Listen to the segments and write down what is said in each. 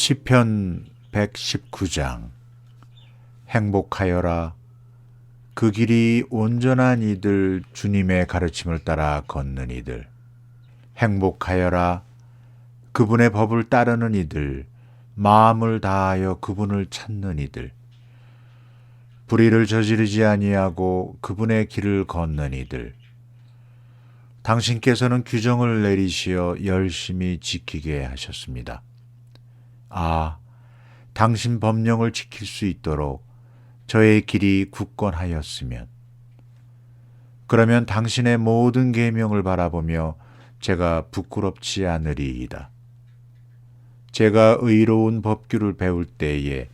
시편 119장. 행복하여라. 그 길이 온전한 이들, 주님의 가르침을 따라 걷는 이들. 행복하여라. 그분의 법을 따르는 이들, 마음을 다하여 그분을 찾는 이들. 불의를 저지르지 아니하고 그분의 길을 걷는 이들. 당신께서는 규정을 내리시어 열심히 지키게 하셨습니다. 당신 법령을 지킬 수 있도록 저의 길이 굳건하였으면, 그러면 당신의 모든 계명을 바라보며 제가 부끄럽지 않으리이다. 제가 의로운 법규를 배울 때에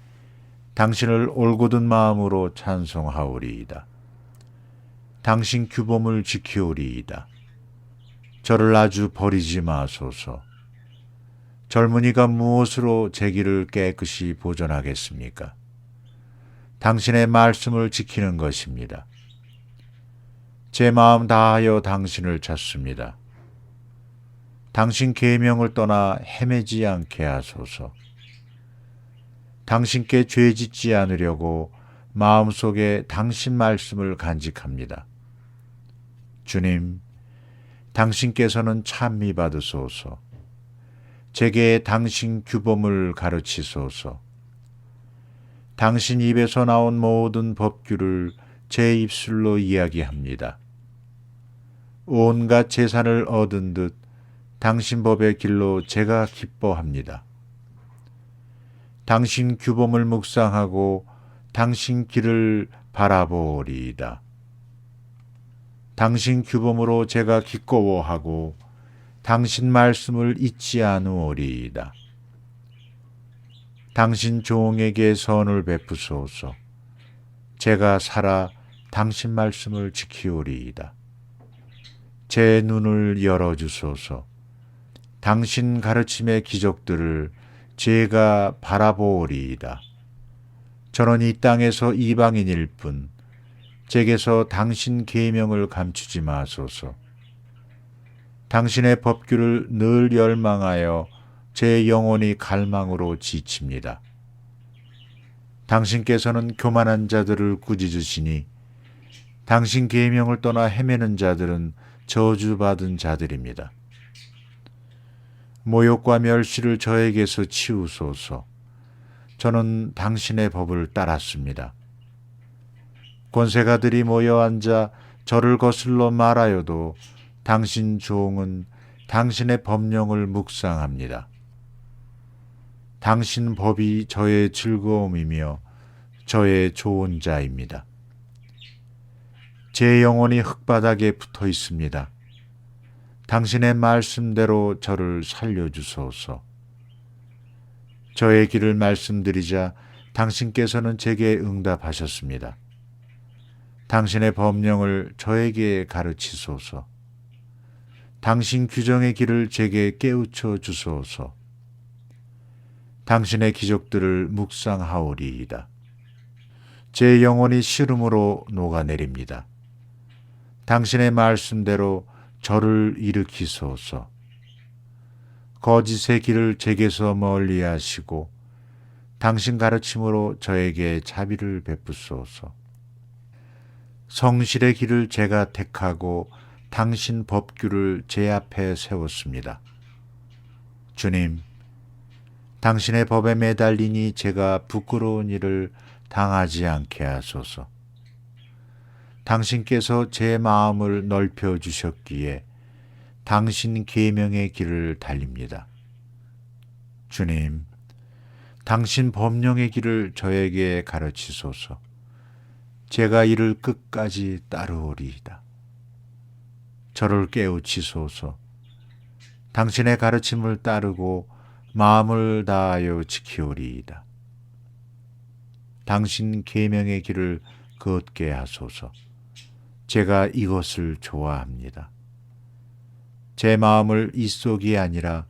당신을 올곧은 마음으로 찬송하오리이다. 당신 규범을 지키오리이다. 저를 아주 버리지 마소서. 젊은이가 무엇으로 제 길을 깨끗이 보존하겠습니까? 당신의 말씀을 지키는 것입니다. 제 마음 다하여 당신을 찾습니다. 당신 계명을 떠나 헤매지 않게 하소서. 당신께 죄 짓지 않으려고 마음속에 당신 말씀을 간직합니다. 주님, 당신께서는 찬미 받으소서. 제게 당신 규범을 가르치소서. 당신 입에서 나온 모든 법규를 제 입술로 이야기합니다. 온갖 재산을 얻은 듯 당신 법의 길로 제가 기뻐합니다. 당신 규범을 묵상하고 당신 길을 바라보리이다. 당신 규범으로 제가 기꺼워하고 당신 말씀을 잊지 않으오리이다. 당신 종에게 선을 베푸소서. 제가 살아 당신 말씀을 지키오리이다. 제 눈을 열어주소서. 당신 가르침의 기적들을 제가 바라보오리이다. 저는 이 땅에서 이방인일 뿐 제게서 당신 계명을 감추지 마소서. 당신의 법규를 늘 열망하여 제 영혼이 갈망으로 지칩니다. 당신께서는 교만한 자들을 꾸짖으시니 당신 계명을 떠나 헤매는 자들은 저주받은 자들입니다. 모욕과 멸시를 저에게서 치우소서. 저는 당신의 법을 따랐습니다. 권세가들이 모여 앉아 저를 거슬러 말하여도 당신 종은 당신의 법령을 묵상합니다. 당신 법이 저의 즐거움이며 저의 좋은 자입니다. 제 영혼이 흙바닥에 붙어 있습니다. 당신의 말씀대로 저를 살려주소서. 저의 길을 말씀드리자 당신께서는 제게 응답하셨습니다. 당신의 법령을 저에게 가르치소서. 당신 규정의 길을 제게 깨우쳐 주소서. 당신의 기적들을 묵상하오리이다. 제 영혼이 시름으로 녹아내립니다. 당신의 말씀대로 저를 일으키소서. 거짓의 길을 제게서 멀리 하시고 당신 가르침으로 저에게 자비를 베푸소서. 성실의 길을 제가 택하고 당신 법규를 제 앞에 세웠습니다. 주님, 당신의 법에 매달리니 제가 부끄러운 일을 당하지 않게 하소서. 당신께서 제 마음을 넓혀 주셨기에 당신 계명의 길을 달립니다. 주님, 당신 법령의 길을 저에게 가르치소서. 제가 이를 끝까지 따르오리이다. 저를 깨우치소서. 당신의 가르침을 따르고 마음을 다하여 지키오리이다. 당신 계명의 길을 걷게 하소서. 제가 이것을 좋아합니다. 제 마음을 이속이 아니라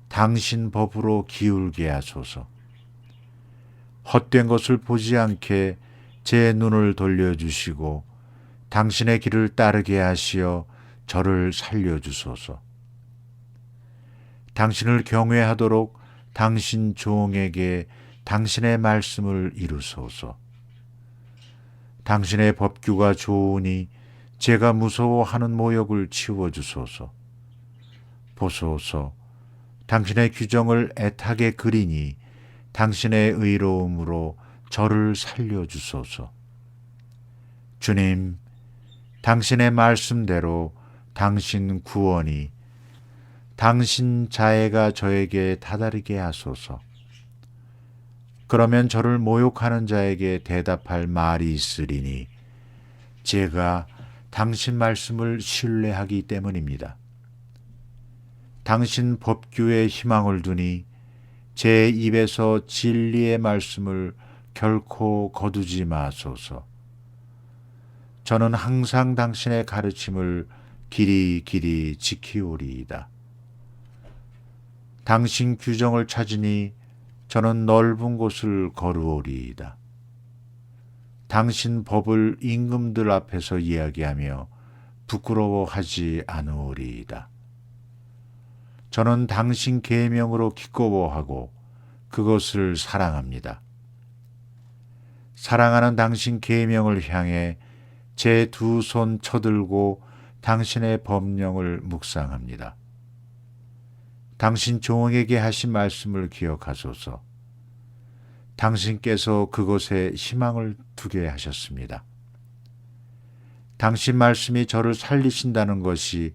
당신 법으로 기울게 하소서. 헛된 것을 보지 않게 제 눈을 돌려주시고 당신의 길을 따르게 하시어 저를 살려주소서. 당신을 경외하도록 당신 종에게 당신의 말씀을 이루소서. 당신의 법규가 좋으니 제가 무서워하는 모욕을 치워주소서. 보소서, 당신의 규정을 애타게 그리니 당신의 의로움으로 저를 살려주소서. 주님, 당신의 말씀대로 당신 구원이 당신 자애가 저에게 다다르게 하소서. 그러면 저를 모욕하는 자에게 대답할 말이 있으리니 제가 당신 말씀을 신뢰하기 때문입니다. 당신 법규에 희망을 두니 제 입에서 진리의 말씀을 결코 거두지 마소서. 저는 항상 당신의 가르침을 길이 지키오리이다. 당신 규정을 찾으니 저는 넓은 곳을 걸으오리이다. 당신 법을 임금들 앞에서 이야기하며 부끄러워하지 않으오리이다. 저는 당신 계명으로 기꺼워하고 그것을 사랑합니다. 사랑하는 당신 계명을 향해 제 두 손 쳐들고 당신의 법령을 묵상합니다. 당신 종에게 하신 말씀을 기억하소서. 당신께서 그곳에 희망을 두게 하셨습니다. 당신 말씀이 저를 살리신다는 것이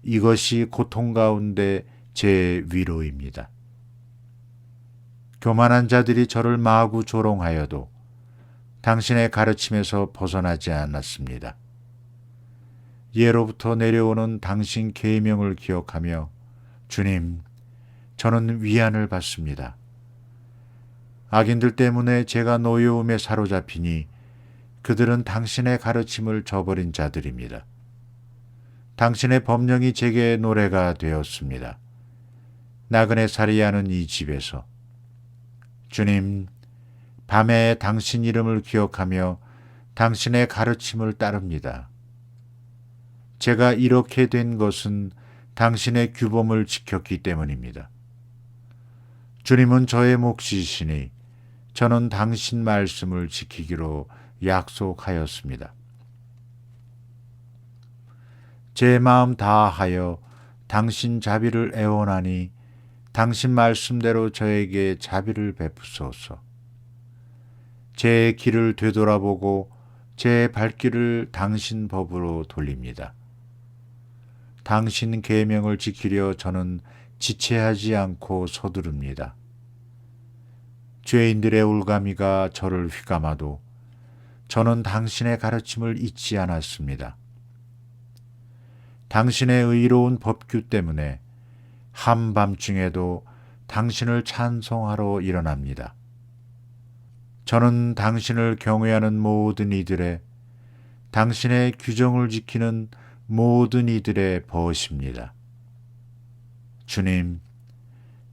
이것이 고통 가운데 제 위로입니다. 교만한 자들이 저를 마구 조롱하여도 당신의 가르침에서 벗어나지 않았습니다. 예로부터 내려오는 당신 계명을 기억하며 주님, 저는 위안을 받습니다. 악인들 때문에 제가 노여움에 사로잡히니 그들은 당신의 가르침을 저버린 자들입니다. 당신의 법령이 제게 노래가 되었습니다. 나그네 살이하는 이 집에서 주님, 밤에 당신 이름을 기억하며 당신의 가르침을 따릅니다. 제가 이렇게 된 것은 당신의 규범을 지켰기 때문입니다. 주님은 저의 몫이시니 저는 당신 말씀을 지키기로 약속하였습니다. 제 마음 다하여 당신 자비를 애원하니 당신 말씀대로 저에게 자비를 베푸소서. 제 길을 되돌아보고 제 발길을 당신 법으로 돌립니다. 당신 계명을 지키려 저는 지체하지 않고 서두릅니다. 죄인들의 올가미가 저를 휘감아도 저는 당신의 가르침을 잊지 않았습니다. 당신의 의로운 법규 때문에 한밤중에도 당신을 찬송하러 일어납니다. 저는 당신을 경외하는 모든 이들의, 당신의 규정을 지키는 모든 이들의 벗입니다. 주님,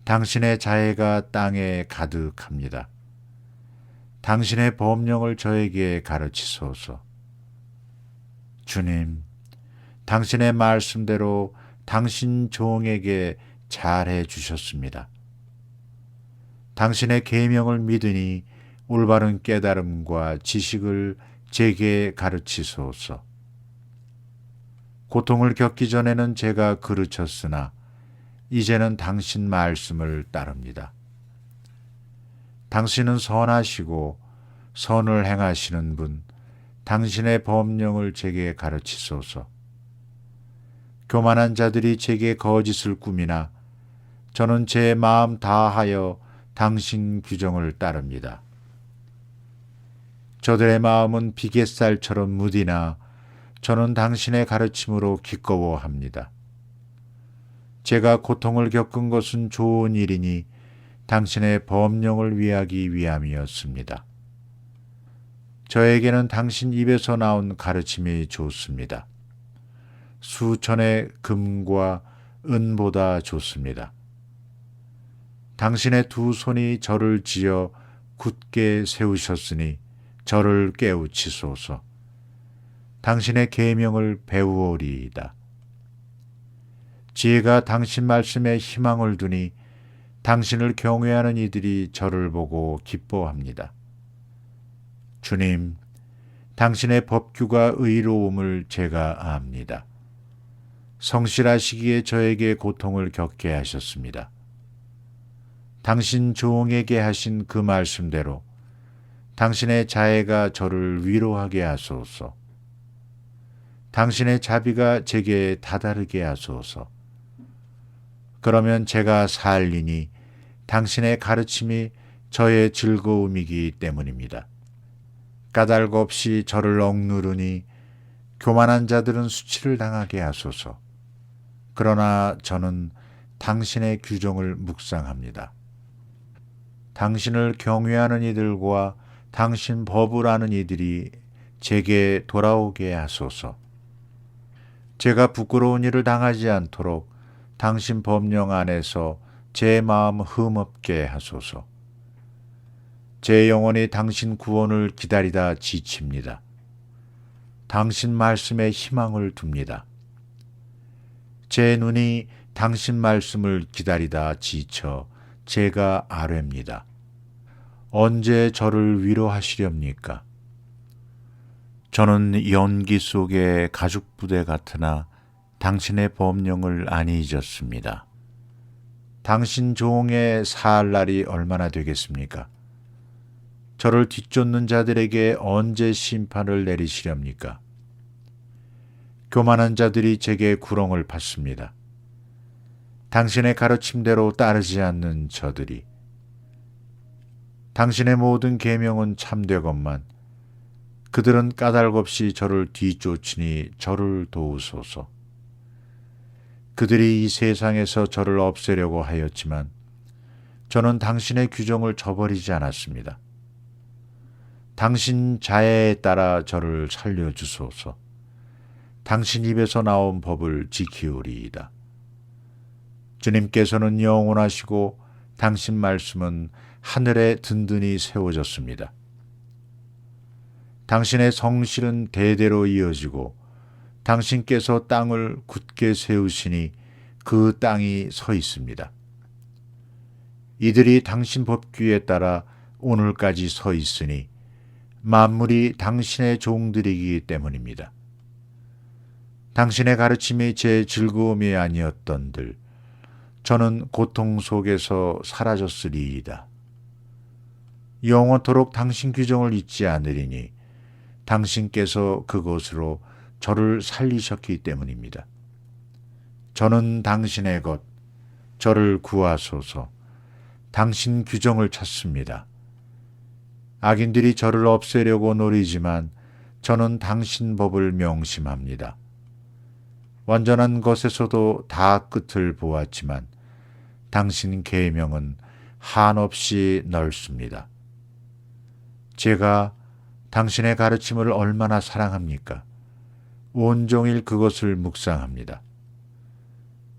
당신의 자애가 땅에 가득합니다. 당신의 법령을 저에게 가르치소서. 주님, 당신의 말씀대로 당신 종에게 잘해 주셨습니다. 당신의 계명을 믿으니 올바른 깨달음과 지식을 제게 가르치소서. 고통을 겪기 전에는 제가 그르쳤으나 이제는 당신 말씀을 따릅니다. 당신은 선하시고 선을 행하시는 분, 당신의 법령을 제게 가르치소서. 교만한 자들이 제게 거짓을 꾸미나 저는 제 마음 다하여 당신 규정을 따릅니다. 저들의 마음은 비갯살처럼 무디나 저는 당신의 가르침으로 기꺼워합니다. 제가 고통을 겪은 것은 좋은 일이니 당신의 법령을 위하기 위함이었습니다. 저에게는 당신 입에서 나온 가르침이 좋습니다. 수천의 금과 은보다 좋습니다. 당신의 두 손이 저를 지어 굳게 세우셨으니 저를 깨우치소서. 당신의 계명을 배우오리이다. 지혜가 당신 말씀에 희망을 두니 당신을 경외하는 이들이 저를 보고 기뻐합니다. 주님, 당신의 법규가 의로움을 제가 압니다. 성실하시기에 저에게 고통을 겪게 하셨습니다. 당신 종에게 하신 그 말씀대로 당신의 자애가 저를 위로하게 하소서. 당신의 자비가 제게 다다르게 하소서. 그러면 제가 살리니 당신의 가르침이 저의 즐거움이기 때문입니다. 까닭 없이 저를 억누르니 교만한 자들은 수치를 당하게 하소서. 그러나 저는 당신의 규정을 묵상합니다. 당신을 경외하는 이들과 당신 법을 아는 이들이 제게 돌아오게 하소서. 제가 부끄러운 일을 당하지 않도록 당신 법령 안에서 제 마음 흠없게 하소서. 제 영혼이 당신 구원을 기다리다 지칩니다. 당신 말씀에 희망을 둡니다. 제 눈이 당신 말씀을 기다리다 지쳐 제가 아뢰입니다. 언제 저를 위로하시렵니까? 저는 연기 속의 가죽부대 같으나 당신의 법령을 안 잊었습니다. 당신 종의 살 날이 얼마나 되겠습니까? 저를 뒤쫓는 자들에게 언제 심판을 내리시렵니까? 교만한 자들이 제게 구렁을 팠습니다. 당신의 가르침대로 따르지 않는 저들이. 당신의 모든 계명은 참되건만 그들은 까닭 없이 저를 뒤쫓으니 저를 도우소서. 그들이 이 세상에서 저를 없애려고 하였지만 저는 당신의 규정을 저버리지 않았습니다. 당신 자애에 따라 저를 살려주소서. 당신 입에서 나온 법을 지키오리이다. 주님께서는 영원하시고 당신 말씀은 하늘에 든든히 세워졌습니다. 당신의 성실은 대대로 이어지고 당신께서 땅을 굳게 세우시니 그 땅이 서 있습니다. 이들이 당신 법규에 따라 오늘까지 서 있으니 만물이 당신의 종들이기 때문입니다. 당신의 가르침이 제 즐거움이 아니었던들 저는 고통 속에서 사라졌으리이다. 영원토록 당신 규정을 잊지 않으리니 당신께서 그것으로 저를 살리셨기 때문입니다. 저는 당신의 것, 저를 구하소서. 당신 규정을 찾습니다. 악인들이 저를 없애려고 노리지만 저는 당신 법을 명심합니다. 완전한 것에서도 다 끝을 보았지만 당신 계명은 한없이 넓습니다. 제가 당신의 가르침을 얼마나 사랑합니까? 온종일 그것을 묵상합니다.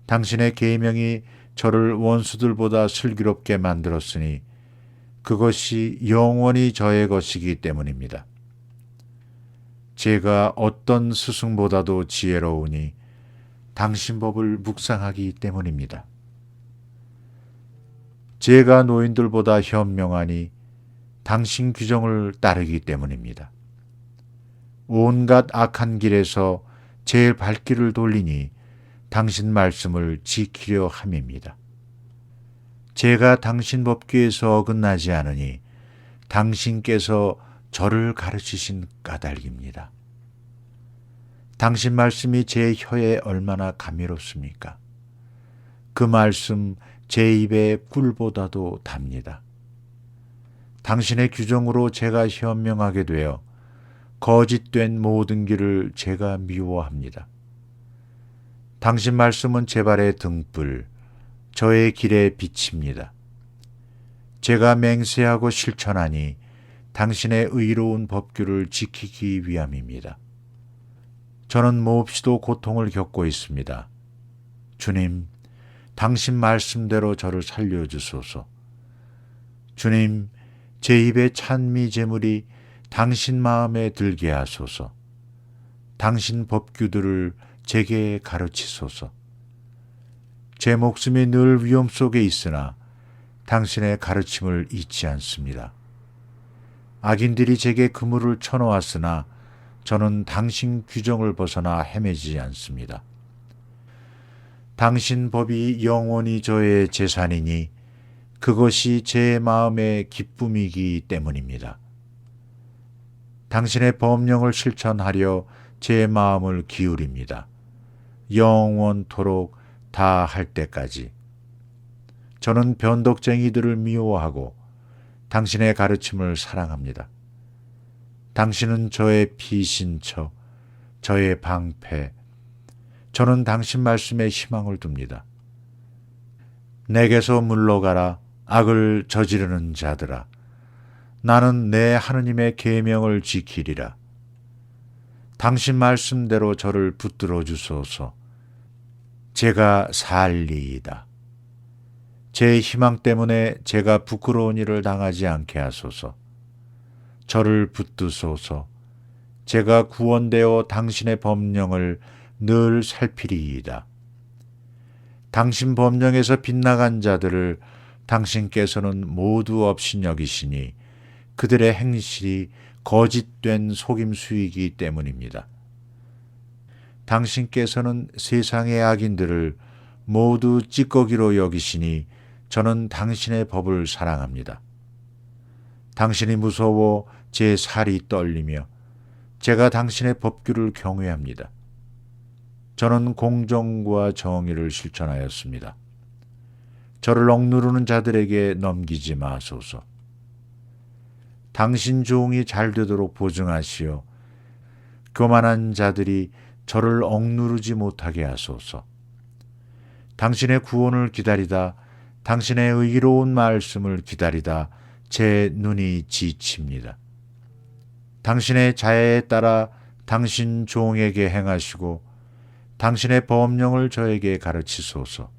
당신의 계명이 저를 원수들보다 슬기롭게 만들었으니 그것이 영원히 저의 것이기 때문입니다. 제가 어떤 스승보다도 지혜로우니 당신 법을 묵상하기 때문입니다. 제가 노인들보다 현명하니 당신 규정을 따르기 때문입니다. 온갖 악한 길에서 제 발길을 돌리니 당신 말씀을 지키려 함입니다. 제가 당신 법규에서 어긋나지 않으니 당신께서 저를 가르치신 까닭입니다. 당신 말씀이 제 혀에 얼마나 감미롭습니까? 그 말씀 제 입에 꿀보다도 답니다. 당신의 규정으로 제가 현명하게 되어 거짓된 모든 길을 제가 미워합니다. 당신 말씀은 제 발의 등불, 저의 길에 비칩니다. 제가 맹세하고 실천하니 당신의 의로운 법규를 지키기 위함입니다. 저는 몹시도 고통을 겪고 있습니다. 주님, 당신 말씀대로 저를 살려주소서. 주님, 제 입의 찬미 제물이 당신 마음에 들게 하소서. 당신 법규들을 제게 가르치소서. 제 목숨이 늘 위험 속에 있으나 당신의 가르침을 잊지 않습니다. 악인들이 제게 그물을 쳐놓았으나 저는 당신 규정을 벗어나 헤매지 않습니다. 당신 법이 영원히 저의 재산이니 그것이 제 마음의 기쁨이기 때문입니다. 당신의 법령을 실천하려 제 마음을 기울입니다. 영원토록 다 할 때까지. 저는 변덕쟁이들을 미워하고 당신의 가르침을 사랑합니다. 당신은 저의 피신처, 저의 방패. 저는 당신 말씀에 희망을 둡니다. 내게서 물러가라, 악을 저지르는 자들아. 나는 내 하느님의 계명을 지키리라. 당신 말씀대로 저를 붙들어 주소서. 제가 살리이다. 제 희망 때문에 제가 부끄러운 일을 당하지 않게 하소서. 저를 붙드소서. 제가 구원되어 당신의 법령을 늘 살피리이다. 당신 법령에서 빗나간 자들을 당신께서는 모두 업신여기시니 그들의 행실이 거짓된 속임수이기 때문입니다. 당신께서는 세상의 악인들을 모두 찌꺼기로 여기시니 저는 당신의 법을 사랑합니다. 당신이 무서워 제 살이 떨리며 제가 당신의 법규를 경외합니다. 저는 공정과 정의를 실천하였습니다. 저를 억누르는 자들에게 넘기지 마소서. 당신 종이 잘 되도록 보증하시어 교만한 자들이 저를 억누르지 못하게 하소서. 당신의 구원을 기다리다 당신의 의로운 말씀을 기다리다 제 눈이 지칩니다. 당신의 자애에 따라 당신 종에게 행하시고 당신의 법령을 저에게 가르치소서.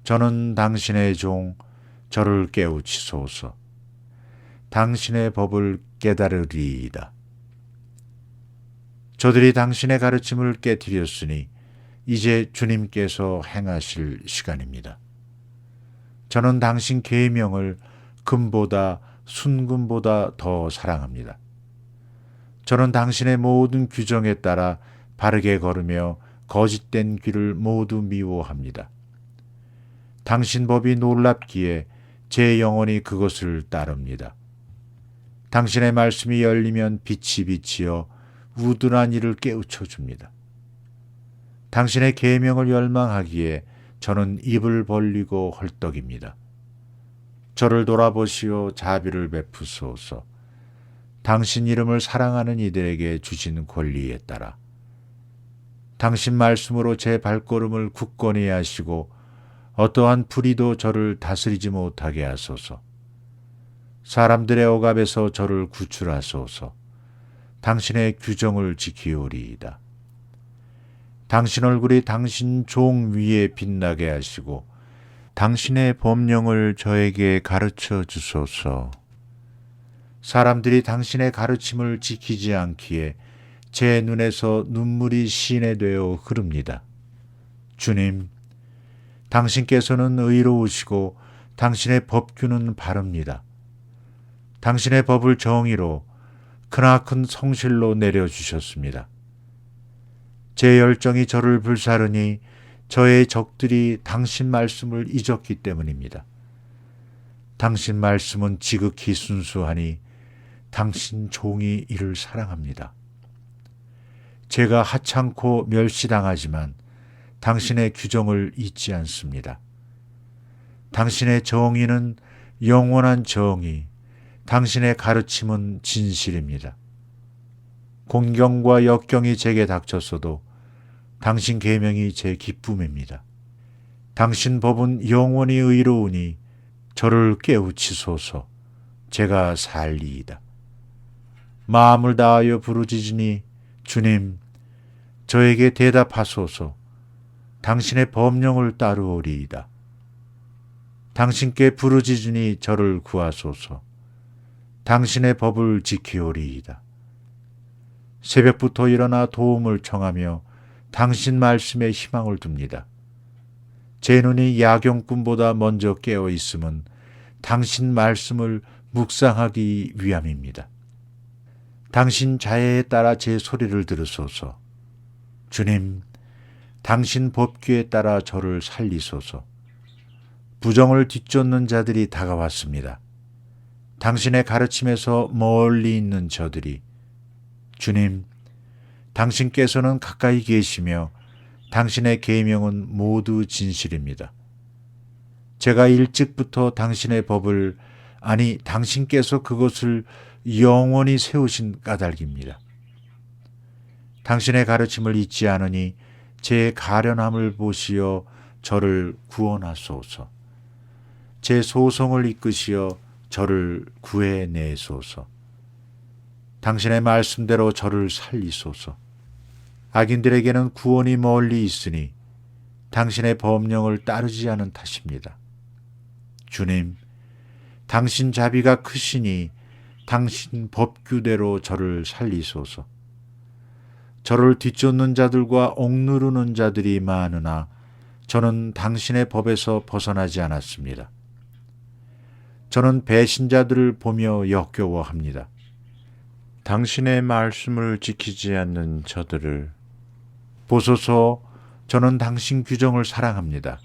저는 당신의 종, 저를 깨우치소서. 당신의 법을 깨달으리이다. 저들이 당신의 가르침을 깨뜨렸으니 이제 주님께서 행하실 시간입니다. 저는 당신 계명을 금보다 순금보다 더 사랑합니다. 저는 당신의 모든 규정에 따라 바르게 걸으며 거짓된 길을 모두 미워합니다. 당신 법이 놀랍기에 제 영혼이 그것을 따릅니다. 당신의 말씀이 열리면 빛이 비치어 우둔한 이를 깨우쳐 줍니다. 당신의 계명을 열망하기에 저는 입을 벌리고 헐떡입니다. 저를 돌아보시어 자비를 베푸소서. 당신 이름을 사랑하는 이들에게 주신 권리에 따라 당신 말씀으로 제 발걸음을 굳건히 하시고 어떠한 불의도 저를 다스리지 못하게 하소서. 사람들의 억압에서 저를 구출하소서. 당신의 규정을 지키오리이다. 당신 얼굴이 당신 종 위에 빛나게 하시고 당신의 법령을 저에게 가르쳐 주소서. 사람들이 당신의 가르침을 지키지 않기에 제 눈에서 눈물이 시내되어 흐릅니다. 주님, 당신께서는 의로우시고 당신의 법규는 바릅니다. 당신의 법을 정의로 크나큰 성실로 내려주셨습니다. 제 열정이 저를 불사르니 저의 적들이 당신 말씀을 잊었기 때문입니다. 당신 말씀은 지극히 순수하니 당신 종이 이를 사랑합니다. 제가 하찮고 멸시당하지만 당신의 규정을 잊지 않습니다. 당신의 정의는 영원한 정의, 당신의 가르침은 진실입니다. 공경과 역경이 제게 닥쳤어도 당신 계명이 제 기쁨입니다. 당신 법은 영원히 의로우니 저를 깨우치소서. 제가 살리이다. 마음을 다하여 부르짖으니 주님, 저에게 대답하소서. 당신의 법령을 따르오리이다. 당신께 부르짖으니 저를 구하소서. 당신의 법을 지키오리이다. 새벽부터 일어나 도움을 청하며 당신 말씀에 희망을 둡니다. 제 눈이 야경꾼보다 먼저 깨어 있음은 당신 말씀을 묵상하기 위함입니다. 당신 자애에 따라 제 소리를 들으소서. 주님, 당신 법규에 따라 저를 살리소서. 부정을 뒤쫓는 자들이 다가왔습니다. 당신의 가르침에서 멀리 있는 저들이, 주님, 당신께서는 가까이 계시며 당신의 계명은 모두 진실입니다. 제가 일찍부터 당신의 법을, 아니 당신께서 그것을 영원히 세우신 까닭입니다. 당신의 가르침을 잊지 않으니 제 가련함을 보시어 저를 구원하소서. 제 소송을 이끄시어 저를 구해내소서. 당신의 말씀대로 저를 살리소서. 악인들에게는 구원이 멀리 있으니 당신의 법령을 따르지 않은 탓입니다. 주님, 당신 자비가 크시니 당신 법규대로 저를 살리소서. 저를 뒤쫓는 자들과 억누르는 자들이 많으나 저는 당신의 법에서 벗어나지 않았습니다. 저는 배신자들을 보며 역겨워합니다. 당신의 말씀을 지키지 않는 저들을 보소서. 저는 당신 규정을 사랑합니다.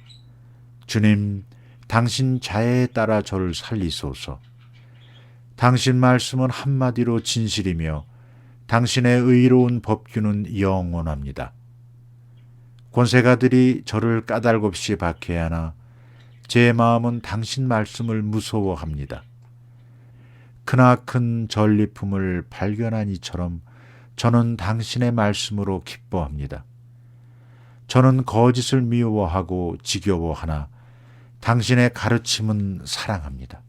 주님, 당신 자애에 따라 저를 살리소서. 당신 말씀은 한마디로 진실이며 당신의 의로운 법규는 영원합니다. 권세가들이 저를 까닭없이 박해하나 제 마음은 당신 말씀을 무서워합니다. 크나큰 전리품을 발견한 이처럼 저는 당신의 말씀으로 기뻐합니다. 저는 거짓을 미워하고 지겨워하나 당신의 가르침은 사랑합니다.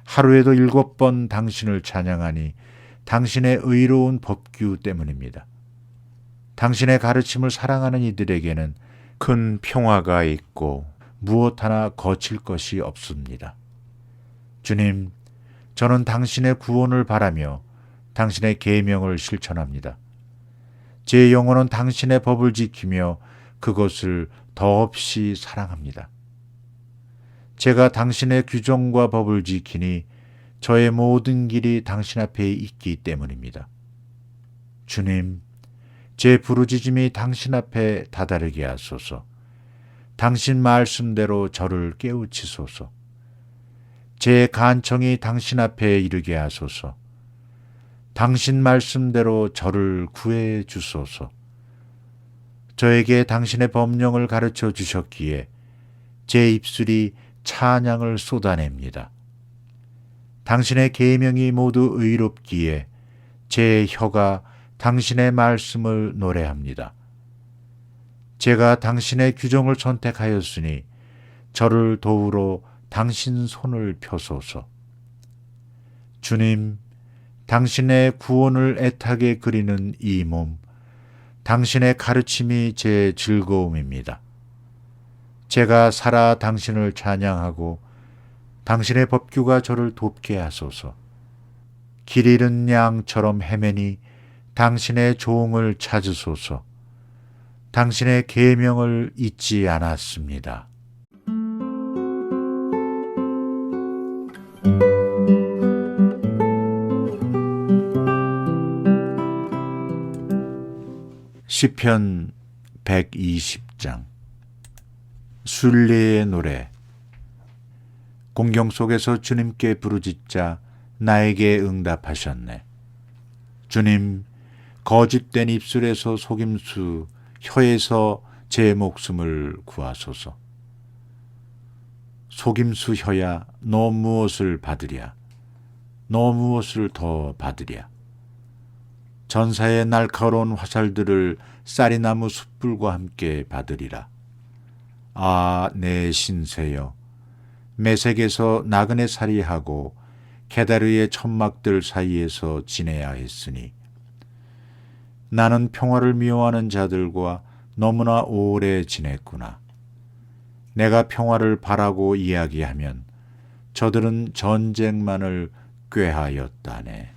하루에도 7번 당신을 찬양하니 당신의 의로운 법규 때문입니다. 당신의 가르침을 사랑하는 이들에게는 큰 평화가 있고 무엇 하나 거칠 것이 없습니다. 주님, 저는 당신의 구원을 바라며 당신의 계명을 실천합니다. 제 영혼은 당신의 법을 지키며 그것을 더없이 사랑합니다. 제가 당신의 규정과 법을 지키니 저의 모든 길이 당신 앞에 있기 때문입니다. 주님, 제 부르짖음이 당신 앞에 다다르게 하소서. 당신 말씀대로 저를 깨우치소서. 제 간청이 당신 앞에 이르게 하소서. 당신 말씀대로 저를 구해 주소서. 저에게 당신의 법령을 가르쳐 주셨기에 제 입술이 찬양을 쏟아냅니다. 당신의 계명이 모두 의롭기에 제 혀가 당신의 말씀을 노래합니다. 제가 당신의 규정을 선택하였으니 저를 도우러 당신 손을 펴소서. 주님, 당신의 구원을 애타게 그리는 이 몸, 당신의 가르침이 제 즐거움입니다. 제가 살아 당신을 찬양하고 당신의 법규가 저를 돕게 하소서. 길 잃은 양처럼 헤매니 당신의 종을 찾으소서. 당신의 계명을 잊지 않았습니다. 시편 120장. 순례의 노래. 공경 속에서 주님께 부르짖자 나에게 응답하셨네. 주님, 거짓된 입술에서 속임수, 혀에서 제 목숨을 구하소서. 속임수 혀야, 너 무엇을 받으랴? 너 무엇을 더 받으랴? 전사의 날카로운 화살들을 쌀이나무 숯불과 함께 받으리라. 아, 내 신세여, 메색에서 나그네 살이하고 게다르의 천막들 사이에서 지내야 했으니 나는 평화를 미워하는 자들과 너무나 오래 지냈구나. 내가 평화를 바라고 이야기하면 저들은 전쟁만을 꾀하였다네.